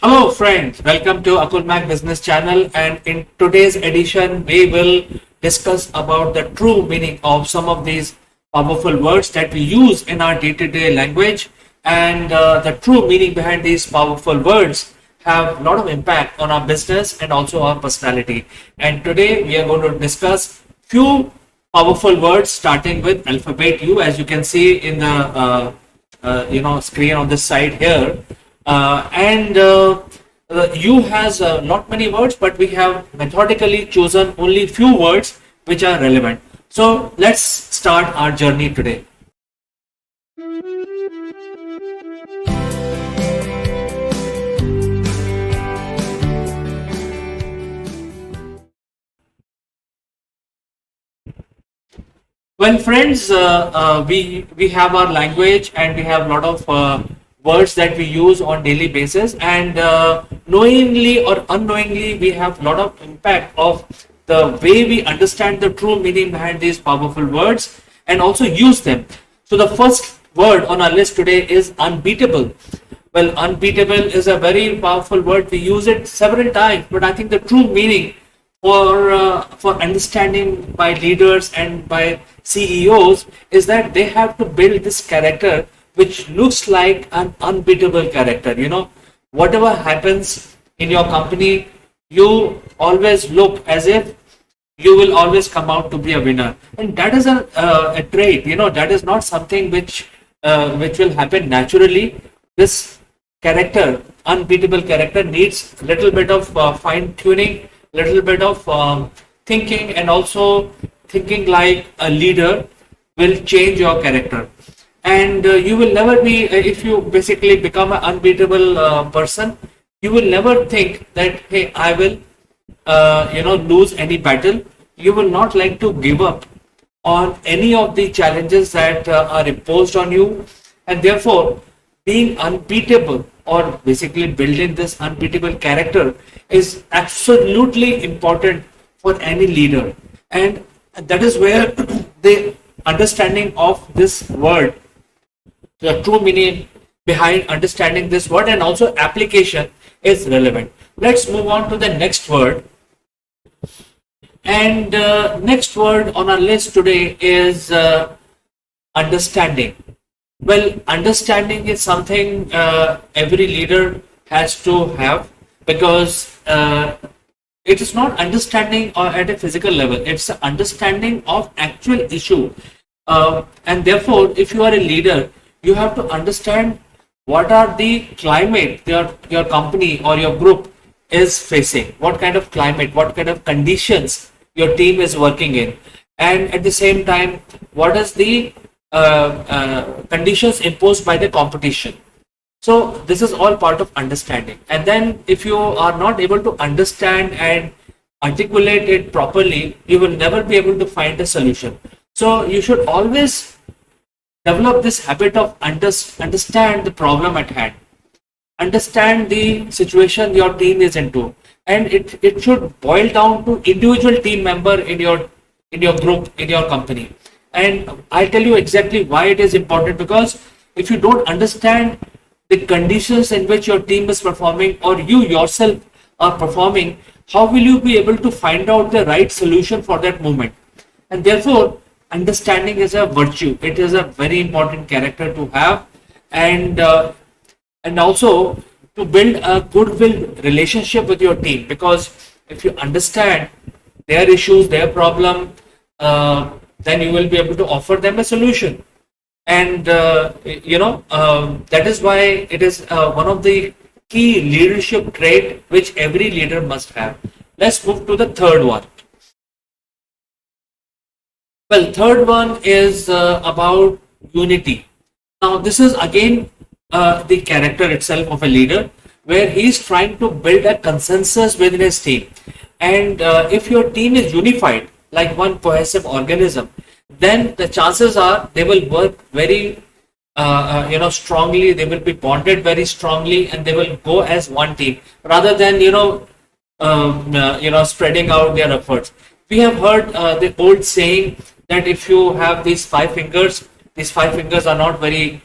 Hello friends, welcome to Akulmach Business Channel, and in today's edition we will discuss about the true meaning of some of these powerful words that we use in our day-to-day language, and the true meaning behind these powerful words have a lot of impact on our business and also our personality. And today we are going to discuss few powerful words starting with alphabet U, as you can see in the screen on this side here. And U has not many words, but we have methodically chosen only few words which are relevant. So let's start our journey today. Well, friends, we have our language and we have a lot of words that we use on daily basis, and knowingly or unknowingly, we have a lot of impact of the way we understand the true meaning behind these powerful words and also use them. So the first word on our list today is unbeatable. Well, unbeatable is a very powerful word. We use it several times, but I think the true meaning for understanding by leaders and by CEOs is that they have to build this character which looks like an unbeatable character. You know, whatever happens in your company, you always look as if you will always come out to be a winner, and that is a trait. You know, that is not something which will happen naturally. This character, unbeatable character, needs a little bit of fine tuning, little bit of thinking, and also thinking like a leader will change your character. And you will never be, if you basically become an unbeatable person, you will never think that, hey, I will lose any battle. You will not like to give up on any of the challenges that are imposed on you, and therefore being unbeatable or basically building this unbeatable character is absolutely important for any leader. And that is where the understanding of this word, the true meaning behind understanding this word and also application, is relevant. Let's move on to the next word. And next word on our list today is understanding. Well, understanding is something every leader has to have, because it is not understanding at a physical level, it's an understanding of actual issue. And therefore, if you are a leader, you have to understand what are the climate your company or your group is facing, what kind of climate, what kind of conditions your team is working in, and at the same time, what is the conditions imposed by the competition. So this is all part of understanding. And then if you are not able to understand and articulate it properly, you will never be able to find a solution. So you should always develop this habit of understand the problem at hand, understand the situation your team is into, and it should boil down to individual team member in your group, in your company. And I'll tell you exactly why it is important, because if you don't understand the conditions in which your team is performing or you yourself are performing, how will you be able to find out the right solution for that moment? And therefore, understanding is a virtue. It is a very important character to have, and also to build a goodwill relationship with your team. Because if you understand their issues, their problem, then you will be able to offer them a solution. And that is why it is one of the key leadership trait which every leader must have. Let's move to the third one. Well, third one is about unity. Now, this is again the character itself of a leader, where he is trying to build a consensus within his team. And if your team is unified, like one cohesive organism, then the chances are they will work very strongly. They will be bonded very strongly, and they will go as one team rather than spreading out their efforts. We have heard the old saying that if you have these five fingers are not very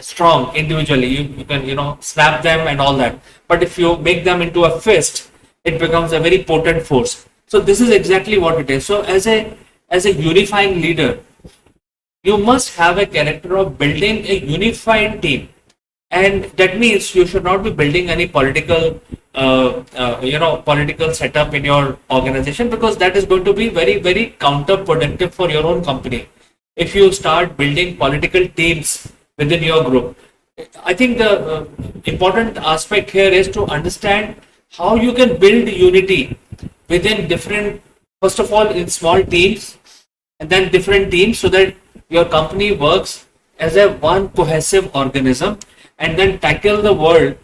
strong individually. You can, snap them and all that. But if you make them into a fist, it becomes a very potent force. So this is exactly what it is. So as a unifying leader, you must have a character of building a unified team, and that means you should not be building any political setup in your organization, because that is going to be very, very counterproductive for your own company. If you start building political teams within your group, I think the important aspect here is to understand how you can build unity within different, first of all, in small teams, and then different teams, so that your company works as a one cohesive organism, and then tackle the world,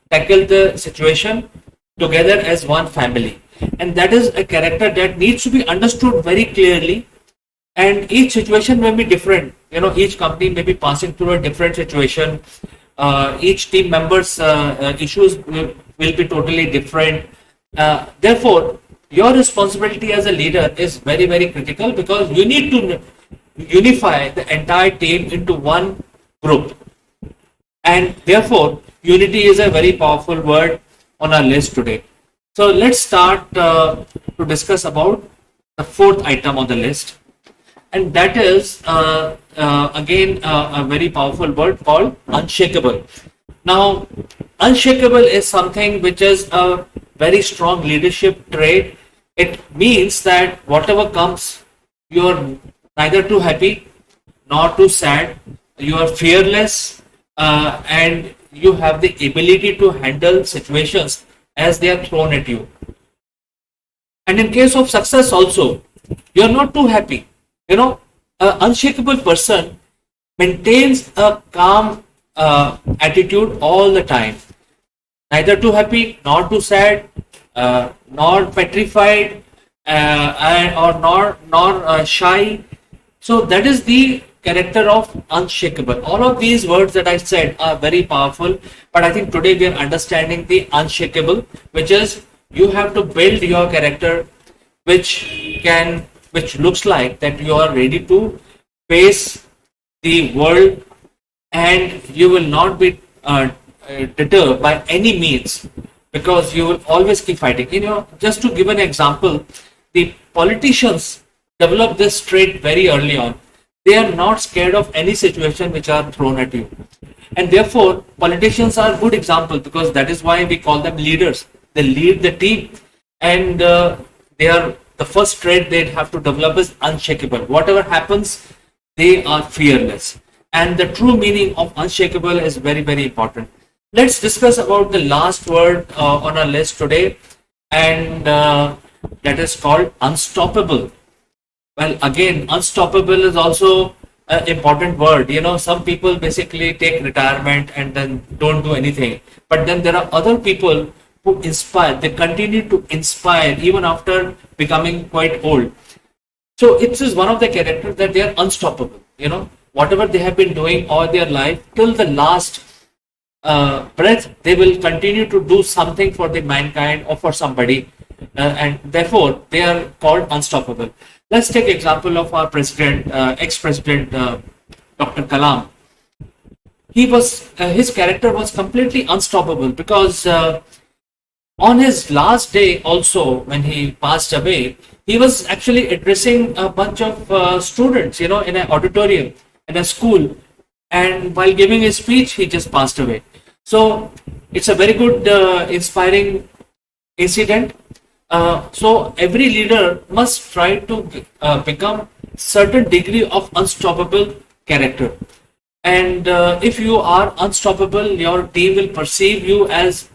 tackle the situation together as one family. And that is a character that needs to be understood very clearly. And each situation may be different. Each company may be passing through a different situation. Each team members' issues will be totally different. Therefore, your responsibility as a leader is very, very critical, because you need to unify the entire team into one group. And therefore, unity is a very powerful word on our list today. So let's start to discuss about the fourth item on the list, and that is again a very powerful word called unshakable. Now, unshakable is something which is a very strong leadership trait. It means that whatever comes, you are neither too happy nor too sad. You are fearless, and you have the ability to handle situations as they are thrown at you. And in case of success also, you are not too happy. An unshakable person maintains a calm attitude all the time, neither too happy nor too sad, nor petrified, or nor shy. So that is the character of unshakable. All of these words that I said are very powerful, but I think today we are understanding the unshakable, which is you have to build your character, which looks like that you are ready to face the world, and you will not be deterred by any means, because you will always keep fighting. Just to give an example, the politicians develop this trait very early on. They are not scared of any situation which are thrown at you, and therefore politicians are a good example, because that is why we call them leaders. They lead the team, and they are the first trait they have to develop is unshakable. Whatever happens, they are fearless, and the true meaning of unshakable is very, very important. Let's discuss about the last word on our list today, and that is called unstoppable. Well, again, unstoppable is also an important word. Some people basically take retirement and then don't do anything. But then there are other people who inspire. They continue to inspire even after becoming quite old. So it is one of the characters that they are unstoppable. Whatever they have been doing all their life, till the last breath, they will continue to do something for the mankind or for somebody. And therefore, they are called unstoppable. Let's take example of our president, ex-president, Dr. Kalam. His character was completely unstoppable, because on his last day also, when he passed away, he was actually addressing a bunch of students, in an auditorium, in a school, and while giving his speech, he just passed away. So it's a very good, inspiring incident. So every leader must try to become certain degree of unstoppable character. And if you are unstoppable, your team will perceive you as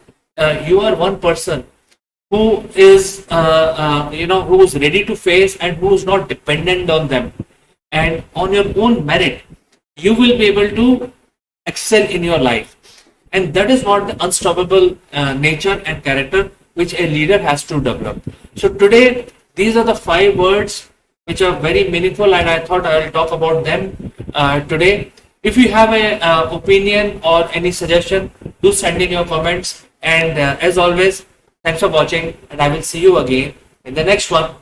you are one person who is who is ready to face and who is not dependent on them, and on your own merit you will be able to excel in your life. And that is what the unstoppable nature and character which a leader has to develop. So today, these are the 5 words which are very meaningful, and I thought I will talk about them today. If you have an opinion or any suggestion, do send in your comments. And as always, thanks for watching, and I will see you again in the next one.